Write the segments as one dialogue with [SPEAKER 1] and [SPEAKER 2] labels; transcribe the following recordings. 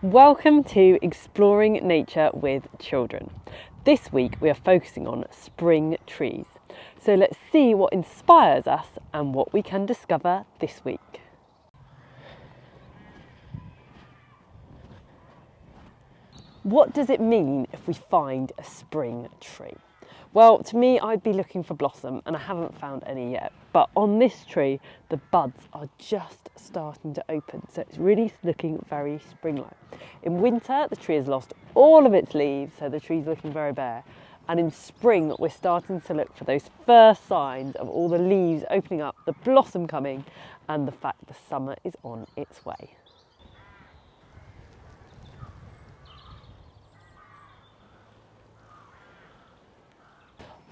[SPEAKER 1] Welcome to Exploring Nature with Children. This week we are focusing on spring trees. So let's see what inspires us and what we can discover this week. What does it mean if we find a spring tree? Well, to me, I'd be looking for blossom and I haven't found any yet. But on this tree, the buds are just starting to open. So it's really looking very spring-like. In winter, the tree has lost all of its leaves, so the tree's looking very bare. And in spring, we're starting to look for those first signs of all the leaves opening up, the blossom coming, and the fact the summer is on its way.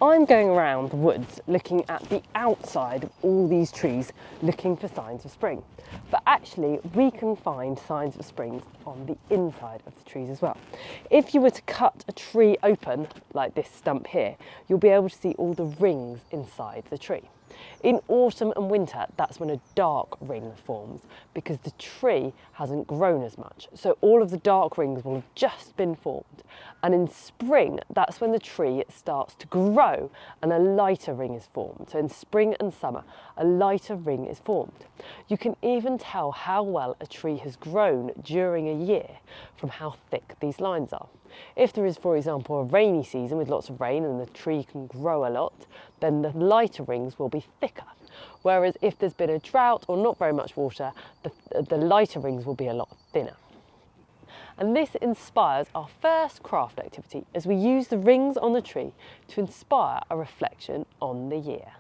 [SPEAKER 1] I'm going around the woods looking at the outside of all these trees looking for signs of spring. But actually we can find signs of spring on the inside of the trees as well. If you were to cut a tree open, like this stump here, you'll be able to see all the rings inside the tree. In autumn and winter, that's when a dark ring forms because the tree hasn't grown as much. So all of the dark rings will have just been formed. And in spring, that's when the tree starts to grow and a lighter ring is formed. So in spring and summer, a lighter ring is formed. You can even tell how well a tree has grown during a year from how thick these lines are. If there is, for example, a rainy season with lots of rain and the tree can grow a lot, then the lighter rings will be thicker. Whereas if there's been a drought or not very much water, the lighter rings will be a lot thinner. And this inspires our first craft activity as we use the rings on the tree to inspire a reflection on the year.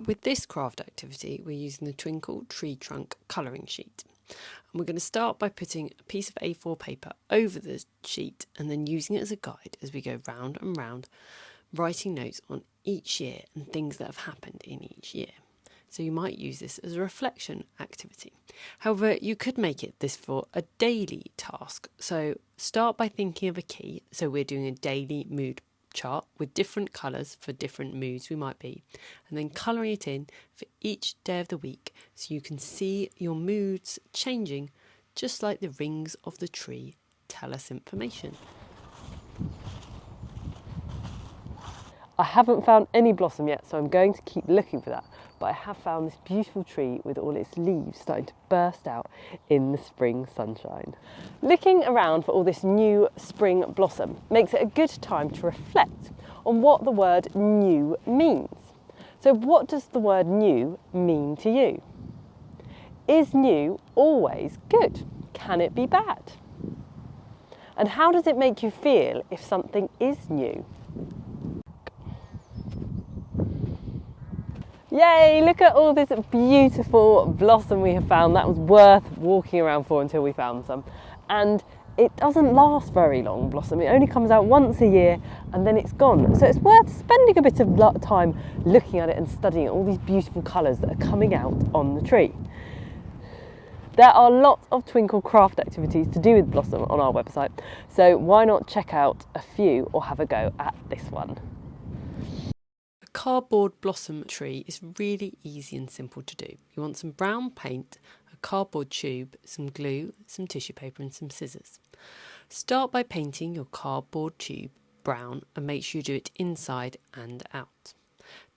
[SPEAKER 2] With this craft activity, we're using the Twinkle Tree Trunk colouring sheet. And we're going to start by putting a piece of A4 paper over the sheet and then using it as a guide as we go round and round, writing notes on each year and things that have happened in each year. So you might use this as a reflection activity. However, you could make it this for a daily task. So start by thinking of a key. So we're doing a daily mood chart with different colours for different moods we might be, and then colouring it in for each day of the week so you can see your moods changing just like the rings of the tree tell us information.
[SPEAKER 1] I haven't found any blossom yet, so I'm going to keep looking for that. But I have found this beautiful tree with all its leaves starting to burst out in the spring sunshine. Looking around for all this new spring blossom makes it a good time to reflect on what the word new means. So what does the word new mean to you? Is new always good? Can it be bad? And how does it make you feel if something is new? Yay, look at all this beautiful blossom we have found. That was worth walking around for until we found some. And it doesn't last very long, blossom. It only comes out once a year and then it's gone. So it's worth spending a bit of time looking at it and studying all these beautiful colours that are coming out on the tree. There are lots of twinkle craft activities to do with blossom on our website. So why not check out a few or have a go at this one.
[SPEAKER 2] A cardboard blossom tree is really easy and simple to do. You want some brown paint, a cardboard tube, some glue, some tissue paper and some scissors. Start by painting your cardboard tube brown and make sure you do it inside and out.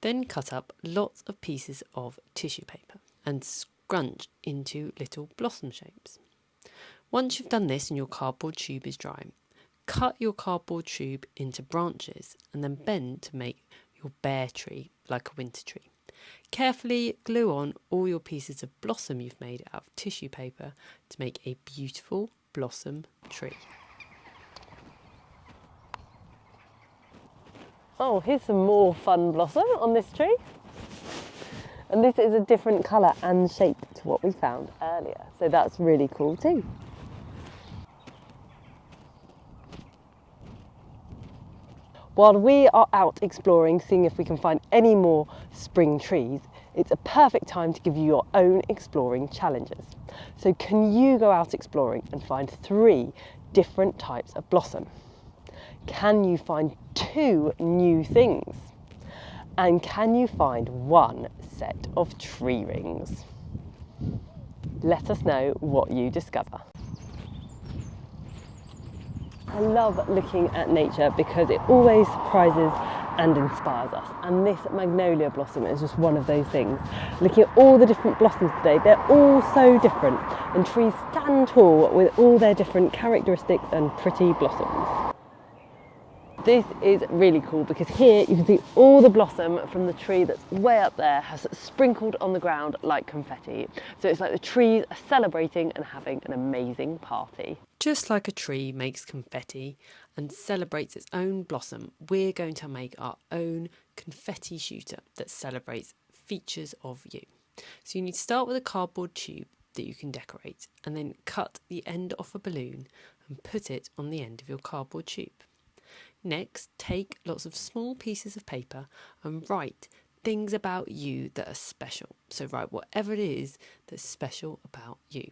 [SPEAKER 2] Then cut up lots of pieces of tissue paper and scrunch into little blossom shapes. Once you've done this and your cardboard tube is dry, cut your cardboard tube into branches and then bend to make your bare tree like a winter tree. Carefully glue on all your pieces of blossom you've made out of tissue paper to make a beautiful blossom tree.
[SPEAKER 1] Oh, here's some more fun blossom on this tree. And this is a different colour and shape to what we found earlier. So that's really cool too. While we are out exploring, seeing if we can find any more spring trees, it's a perfect time to give you your own exploring challenges. So can you go out exploring and find 3 different types of blossom? Can you find 2 new things? And can you find 1 set of tree rings? Let us know what you discover. I love looking at nature because it always surprises and inspires us, and this magnolia blossom is just one of those things. Looking at all the different blossoms today, they're all so different, and trees stand tall with all their different characteristics and pretty blossoms. This is really cool because here you can see all the blossom from the tree that's way up there has sprinkled on the ground like confetti. So it's like the trees are celebrating and having an amazing party.
[SPEAKER 2] Just like a tree makes confetti and celebrates its own blossom, we're going to make our own confetti shooter that celebrates features of you. So you need to start with a cardboard tube that you can decorate, and then cut the end off a balloon and put it on the end of your cardboard tube. Next, take lots of small pieces of paper and write things about you that are special. So write whatever it is that's special about you.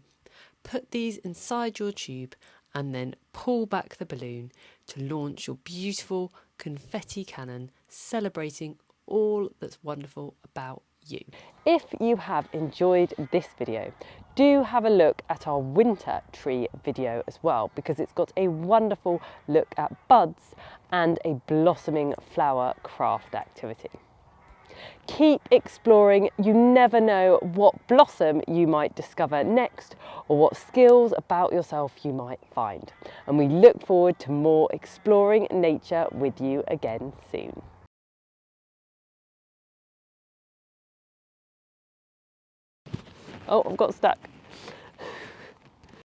[SPEAKER 2] Put these inside your tube and then pull back the balloon to launch your beautiful confetti cannon celebrating all that's wonderful about you.
[SPEAKER 1] If you have enjoyed this video, do have a look at our winter tree video as well, because it's got a wonderful look at buds and a blossoming flower craft activity. Keep exploring, you never know what blossom you might discover next or what skills about yourself you might find. And we look forward to more exploring nature with you again soon. Oh, I've got stuck.